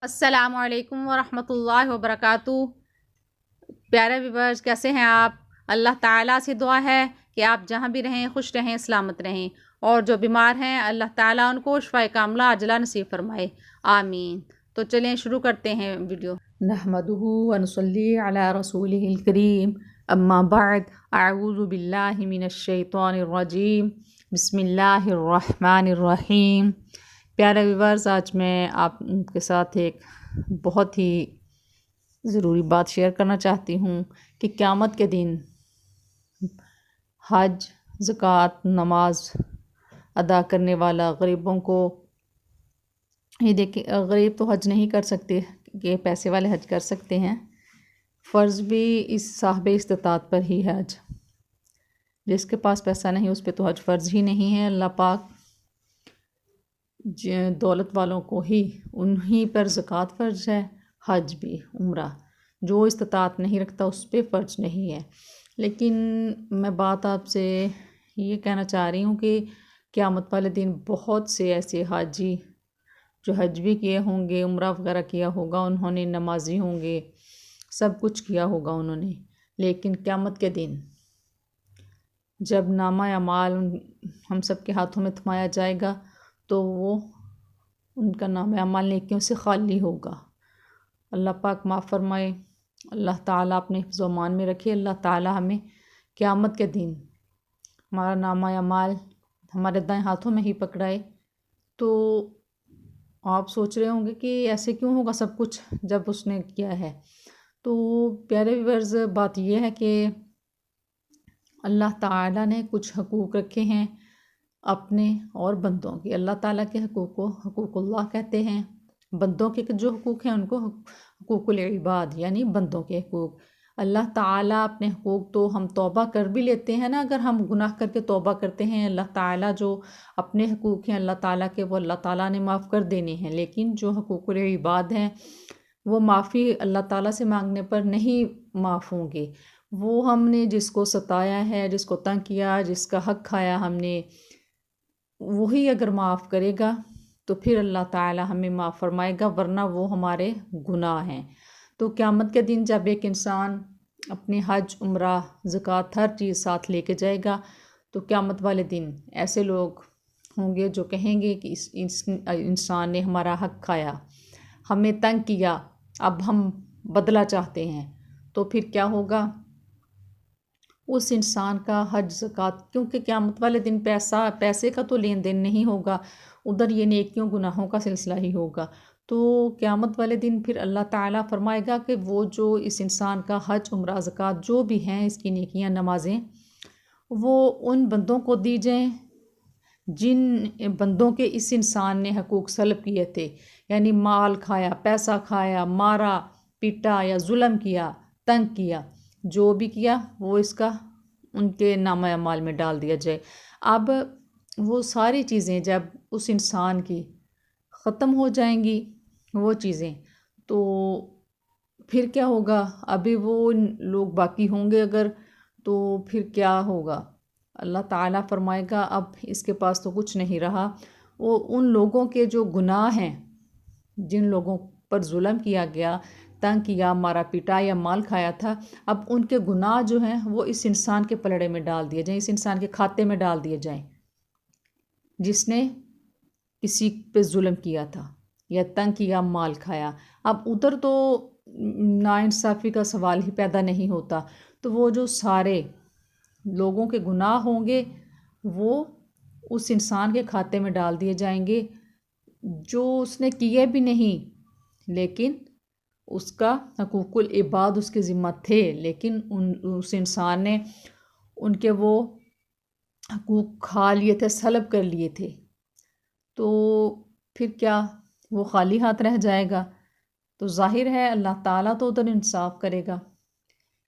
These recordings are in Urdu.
السلام علیکم ورحمۃ اللہ وبرکاتہ۔ پیارے ویورز، کیسے ہیں آپ؟ اللہ تعالیٰ سے دعا ہے کہ آپ جہاں بھی رہیں خوش رہیں، سلامت رہیں، اور جو بیمار ہیں اللہ تعالیٰ ان کو شفائے کاملہ عاجلہ نصیب فرمائے، آمین۔ تو چلیں شروع کرتے ہیں ویڈیو۔ نحمدہ ونصلی علی رسولہ الکریم، اما بعد، اعوذ باللہ من الشیطان الرجیم، بسم اللہ الرحمن الرحیم۔ پیارے ویورز، آج میں آپ کے ساتھ ایک بہت ہی ضروری بات شیئر کرنا چاہتی ہوں کہ قیامت کے دن حج، زکوٰۃ، نماز ادا کرنے والا غریبوں کو، یہ دیکھیں، غریب تو حج نہیں کر سکتے، یہ پیسے والے حج کر سکتے ہیں۔ فرض بھی اس صاحب استطاعت پر ہی ہے حج، جس کے پاس پیسہ نہیں اس پہ تو حج فرض ہی نہیں ہے۔ اللہ پاک دولت والوں کو ہی، انہی پر زکوٰۃ فرض ہے، حج بھی، عمرہ جو استطاعت نہیں رکھتا اس پہ فرض نہیں ہے۔ لیکن میں بات آپ سے یہ کہنا چاہ رہی ہوں کہ قیامت والے دن بہت سے ایسے حاجی جو حج بھی کیے ہوں گے، عمرہ وغیرہ کیا ہوگا انہوں نے، نمازی ہوں گے، سب کچھ کیا ہوگا انہوں نے، لیکن قیامت کے دن جب نامہ اعمال ہم سب کے ہاتھوں میں تھمایا جائے گا تو وہ ان کا نام اعمال نیکیوں سے خالی ہوگا۔ اللہ پاک معاف فرمائے، اللہ تعالیٰ اپنے حفظ و امان میں رکھے۔ اللہ تعالیٰ ہمیں قیامت کے دن ہمارا نامہ اعمال ہمارے دائیں ہاتھوں میں ہی پکڑائے۔ تو آپ سوچ رہے ہوں گے کہ ایسے کیوں ہوگا سب کچھ جب اس نے کیا ہے؟ تو پیارے ویورز، بات یہ ہے کہ اللہ تعالیٰ نے کچھ حقوق رکھے ہیں اپنے اور بندوں کے۔ اللہ تعالیٰ کے حقوق کو حقوق اللہ کہتے ہیں، بندوں کے جو حقوق ہیں ان کو حقوق العباد یعنی بندوں کے حقوق۔ اللہ تعالیٰ اپنے حقوق تو ہم توبہ کر بھی لیتے ہیں نا، اگر ہم گناہ کر کے توبہ کرتے ہیں، اللہ تعالیٰ جو اپنے حقوق ہیں اللہ تعالیٰ کے وہ اللہ تعالیٰ نے معاف کر دینے ہیں، لیکن جو حقوق العباد ہیں وہ معافی اللہ تعالیٰ سے مانگنے پر نہیں معاف ہوں گے۔ وہ ہم نے جس کو ستایا ہے، جس کو تنگ کیا، جس کا حق کھایا ہم نے، وہی اگر معاف کرے گا تو پھر اللہ تعالیٰ ہمیں معاف فرمائے گا، ورنہ وہ ہمارے گناہ ہیں۔ تو قیامت کے دن جب ایک انسان اپنے حج، عمرہ، زکوٰۃ ہر چیز ساتھ لے کے جائے گا تو قیامت والے دن ایسے لوگ ہوں گے جو کہیں گے کہ اس انسان نے ہمارا حق کھایا، ہمیں تنگ کیا، اب ہم بدلہ چاہتے ہیں۔ تو پھر کیا ہوگا؟ اس انسان کا حج، زکوٰۃ، کیونکہ قیامت والے دن پیسے کا تو لین دین نہیں ہوگا، ادھر یہ نیکیوں گناہوں کا سلسلہ ہی ہوگا۔ تو قیامت والے دن پھر اللہ تعالیٰ فرمائے گا کہ وہ جو اس انسان کا حج، عمرہ، زکوٰۃ جو بھی ہیں اس کی نیکیاں، نمازیں، وہ ان بندوں کو دی جائیں جن بندوں کے اس انسان نے حقوق سلب کیے تھے، یعنی مال کھایا، پیسہ کھایا، مارا پیٹا یا ظلم کیا، تنگ کیا، جو بھی کیا وہ اس کا ان کے نامہ اعمال میں ڈال دیا جائے۔ اب وہ ساری چیزیں جب اس انسان کی ختم ہو جائیں گی، وہ چیزیں، تو پھر کیا ہوگا؟ ابھی وہ لوگ باقی ہوں گے اگر، تو پھر کیا ہوگا؟ اللہ تعالیٰ فرمائے گا اب اس کے پاس تو کچھ نہیں رہا۔ وہ ان لوگوں کے جو گناہ ہیں، جن لوگوں پر ظلم کیا گیا، تنگ کیا، مارا پیٹا یا مال کھایا تھا، اب ان کے گناہ جو ہیں وہ اس انسان کے پلڑے میں ڈال دیے جائیں، اس انسان کے کھاتے میں ڈال دیے جائیں جس نے کسی پہ ظلم کیا تھا یا تنگ کیا، مال کھایا۔ اب ادھر تو ناانصافی کا سوال ہی پیدا نہیں ہوتا، تو وہ جو سارے لوگوں کے گناہ ہوں گے وہ اس انسان کے کھاتے میں ڈال دیے جائیں گے جو اس نے کیے بھی نہیں، لیکن اس کا حقوق العباد اس کے ذمہ تھے، لیکن اس انسان نے ان کے وہ حقوق کھا لیے تھے، سلب کر لیے تھے۔ تو پھر کیا وہ خالی ہاتھ رہ جائے گا؟ تو ظاہر ہے اللہ تعالیٰ تو ادھر انصاف کرے گا۔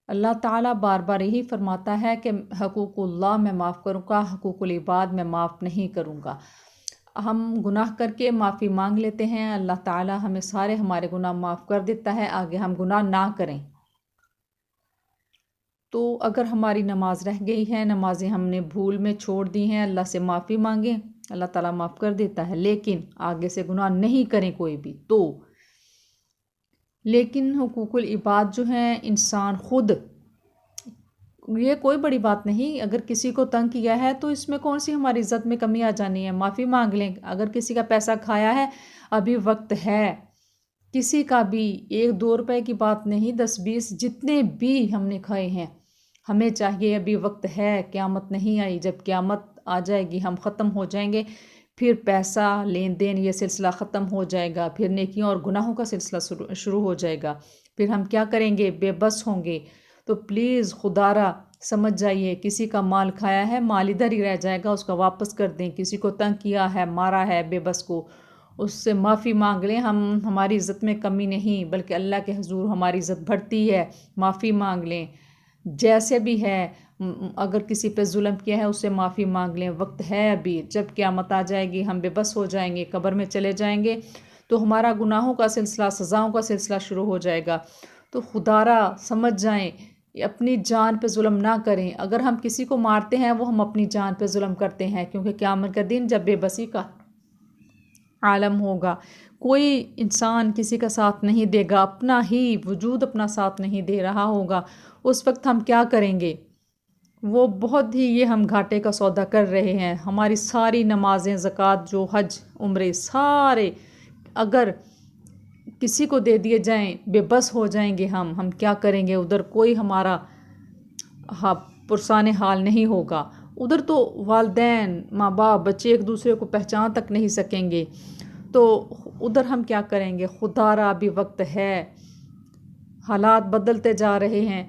اللہ تعالیٰ بار بار یہی فرماتا ہے کہ حقوق اللہ میں معاف کروں گا، حقوق العباد میں معاف نہیں کروں گا۔ ہم گناہ کر کے معافی مانگ لیتے ہیں، اللہ تعالیٰ ہمیں سارے ہمارے گناہ معاف کر دیتا ہے، آگے ہم گناہ نہ کریں۔ تو اگر ہماری نماز رہ گئی ہے، نمازیں ہم نے بھول میں چھوڑ دی ہیں، اللہ سے معافی مانگیں، اللہ تعالیٰ معاف کر دیتا ہے، لیکن آگے سے گناہ نہیں کریں کوئی بھی، تو لیکن حقوق العباد جو ہیں انسان خود، یہ کوئی بڑی بات نہیں، اگر کسی کو تنگ کیا ہے تو اس میں کون سی ہماری عزت میں کمی آ جانی ہے، معافی مانگ لیں۔ اگر کسی کا پیسہ کھایا ہے ابھی وقت ہے، کسی کا بھی 1-2 روپے کی بات نہیں، 10-20 جتنے بھی ہم نے کھائے ہیں، ہمیں چاہیے ابھی وقت ہے، قیامت نہیں آئی، جب قیامت آ جائے گی ہم ختم ہو جائیں گے، پھر پیسہ لین دین یہ سلسلہ ختم ہو جائے گا، پھر نیکیوں اور گناہوں کا سلسلہ شروع ہو جائے گا، پھر ہم کیا کریں گے، بے بس ہوں گے۔ تو پلیز خدا را سمجھ جائیے، کسی کا مال کھایا ہے، مال ادھر ہی رہ جائے گا، اس کا واپس کر دیں۔ کسی کو تنگ کیا ہے، مارا ہے بے بس کو، اس سے معافی مانگ لیں۔ ہماری عزت میں کمی نہیں، بلکہ اللہ کے حضور ہماری عزت بڑھتی ہے، معافی مانگ لیں۔ جیسے بھی ہے، اگر کسی پہ ظلم کیا ہے اس سے معافی مانگ لیں، وقت ہے ابھی، جب قیامت آ جائے گی ہم بے بس ہو جائیں گے، قبر میں چلے جائیں گے، تو ہمارا گناہوں کا سلسلہ، سزاؤں کا سلسلہ شروع ہو جائے گا۔ تو خدا را سمجھ جائیں، اپنی جان پہ ظلم نہ کریں۔ اگر ہم کسی کو مارتے ہیں وہ ہم اپنی جان پہ ظلم کرتے ہیں، کیونکہ قیامت کا دن جب بے بسی کا عالم ہوگا، کوئی انسان کسی کا ساتھ نہیں دے گا، اپنا ہی وجود اپنا ساتھ نہیں دے رہا ہوگا، اس وقت ہم کیا کریں گے؟ وہ بہت ہی یہ ہم گھاٹے کا سودا کر رہے ہیں۔ ہماری ساری نمازیں، زکوٰۃ، جو حج عمرے سارے اگر کسی کو دے دیے جائیں، بے بس ہو جائیں گے ہم کیا کریں گے؟ ادھر کوئی ہمارا پرسان حال نہیں ہوگا، ادھر تو والدین، ماں باپ، بچے ایک دوسرے کو پہچان تک نہیں سکیں گے، تو ادھر ہم کیا کریں گے؟ خدا را ابھی وقت ہے، حالات بدلتے جا رہے ہیں،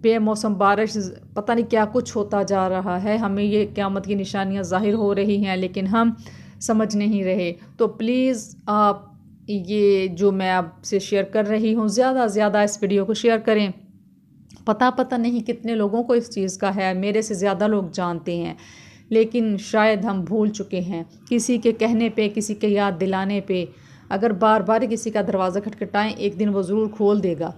بے موسم بارش، پتہ نہیں کیا کچھ ہوتا جا رہا ہے، ہمیں یہ قیامت کی نشانیاں ظاہر ہو رہی ہیں لیکن ہم سمجھ نہیں رہے۔ تو پلیز آپ یہ جو میں آپ سے شیئر کر رہی ہوں، زیادہ سے زیادہ اس ویڈیو کو شیئر کریں۔ پتہ نہیں کتنے لوگوں کو اس چیز کا ہے، میرے سے زیادہ لوگ جانتے ہیں، لیکن شاید ہم بھول چکے ہیں، کسی کے کہنے پہ، کسی کے یاد دلانے پہ۔ اگر بار بار کسی کا دروازہ کھٹکھٹائیں، ایک دن وہ ضرور کھول دے گا،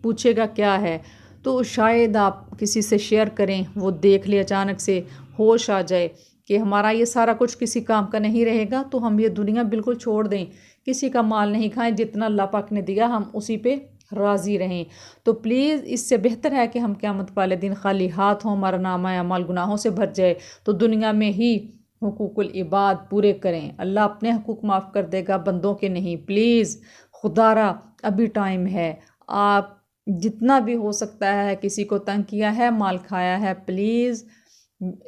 پوچھے گا کیا ہے، تو شاید آپ کسی سے شیئر کریں، وہ دیکھ لے، اچانک سے ہوش آ جائے کہ ہمارا یہ سارا کچھ کسی کام کا نہیں رہے گا، تو ہم یہ دنیا بالکل چھوڑ دیں، کسی کا مال نہیں کھائیں، جتنا اللہ پاک نے دیا ہم اسی پہ راضی رہیں۔ تو پلیز اس سے بہتر ہے کہ ہم قیامت والے دن خالی ہاتھ ہوں، ہمارا نامہ اعمال گناہوں سے بھر جائے، تو دنیا میں ہی حقوق العباد پورے کریں، اللہ اپنے حقوق معاف کر دے گا، بندوں کے نہیں۔ پلیز خدا را ابھی ٹائم ہے، آپ جتنا بھی ہو سکتا ہے، کسی کو تنگ کیا ہے، مال کھایا ہے، پلیز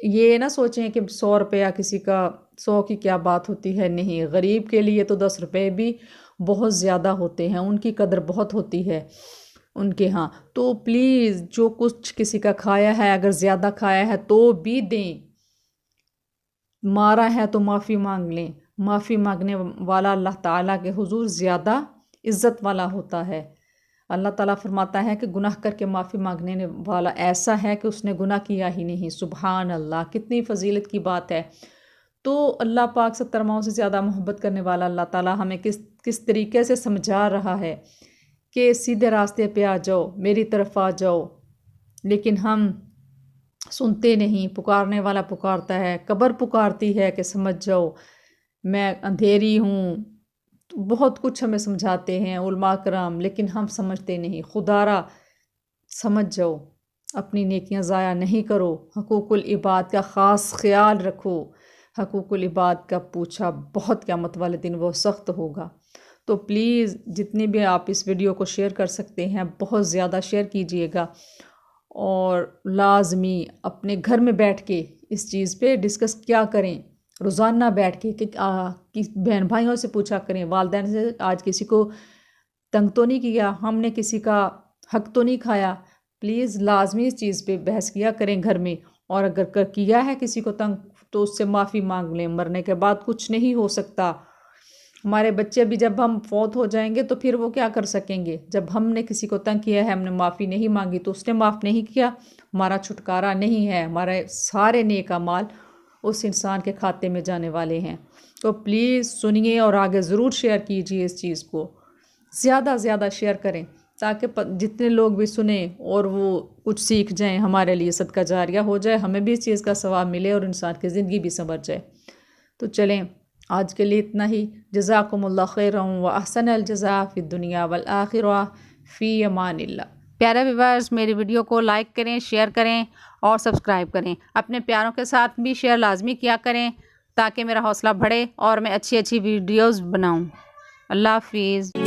یہ نہ سوچیں کہ 100 روپیہ کسی کا 100 کی کیا بات ہوتی ہے، نہیں، غریب کے لیے تو 10 روپے بھی بہت زیادہ ہوتے ہیں، ان کی قدر بہت ہوتی ہے ان کے ہاں۔ تو پلیز جو کچھ کسی کا کھایا ہے، اگر زیادہ کھایا ہے تو بھی دیں، مارا ہے تو معافی مانگ لیں، معافی مانگنے والا اللہ تعالیٰ کے حضور زیادہ عزت والا ہوتا ہے۔ اللہ تعالیٰ فرماتا ہے کہ گناہ کر کے معافی مانگنے والا ایسا ہے کہ اس نے گناہ کیا ہی نہیں۔ سبحان اللہ، کتنی فضیلت کی بات ہے۔ تو اللہ پاک 70 ماؤں سے زیادہ محبت کرنے والا اللہ تعالیٰ ہمیں کس طریقے سے سمجھا رہا ہے کہ سیدھے راستے پہ آ جاؤ، میری طرف آ جاؤ، لیکن ہم سنتے نہیں۔ پکارنے والا پکارتا ہے، قبر پکارتی ہے کہ سمجھ جاؤ میں اندھیری ہوں، بہت کچھ ہمیں سمجھاتے ہیں علماء کرام، لیکن ہم سمجھتے نہیں۔ خدا را سمجھ جاؤ، اپنی نیکیاں ضائع نہیں کرو، حقوق العباد کا خاص خیال رکھو، حقوق العباد کا پوچھا بہت قیامت والے دن وہ سخت ہوگا۔ تو پلیز جتنی بھی آپ اس ویڈیو کو شیئر کر سکتے ہیں بہت زیادہ شیئر کیجئے گا، اور لازمی اپنے گھر میں بیٹھ کے اس چیز پہ ڈسکس کیا کریں، روزانہ بیٹھ کے کہ بہن بھائیوں سے پوچھا کریں، والدین سے، آج کسی کو تنگ تو نہیں کیا، ہم نے کسی کا حق تو نہیں کھایا۔ پلیز لازمی اس چیز پہ بحث کیا کریں گھر میں، اور اگر کیا ہے کسی کو تنگ تو اس سے معافی مانگ لیں، مرنے کے بعد کچھ نہیں ہو سکتا۔ ہمارے بچے بھی جب ہم فوت ہو جائیں گے تو پھر وہ کیا کر سکیں گے؟ جب ہم نے کسی کو تنگ کیا ہے، ہم نے معافی نہیں مانگی، تو اس نے معاف نہیں کیا، ہمارا چھٹکارا نہیں ہے، ہمارے سارے نیک اعمال اس انسان کے کھاتے میں جانے والے ہیں۔ تو پلیز سنیے اور آگے ضرور شیئر کیجیے، اس چیز کو زیادہ زیادہ شیئر کریں، تاکہ جتنے لوگ بھی سنیں اور وہ کچھ سیکھ جائیں، ہمارے لیے صدقہ جاریہ ہو جائے، ہمیں بھی اس چیز کا ثواب ملے اور انسان کی زندگی بھی سنور جائے۔ تو چلیں آج کے لیے اتنا ہی۔ جزاکم اللہ خیرا و احسن الجزاء فی الدنیا والآخرہ، فی امان اللہ۔ پیارے ویورز، میری ویڈیو کو لائک کریں، شیئر کریں اور سبسکرائب کریں۔ اپنے پیاروں کے ساتھ بھی شیئر لازمی کیا کریں تاکہ میرا حوصلہ بڑھے اور میں اچھی ویڈیوز بناؤں۔ اللہ حافظ۔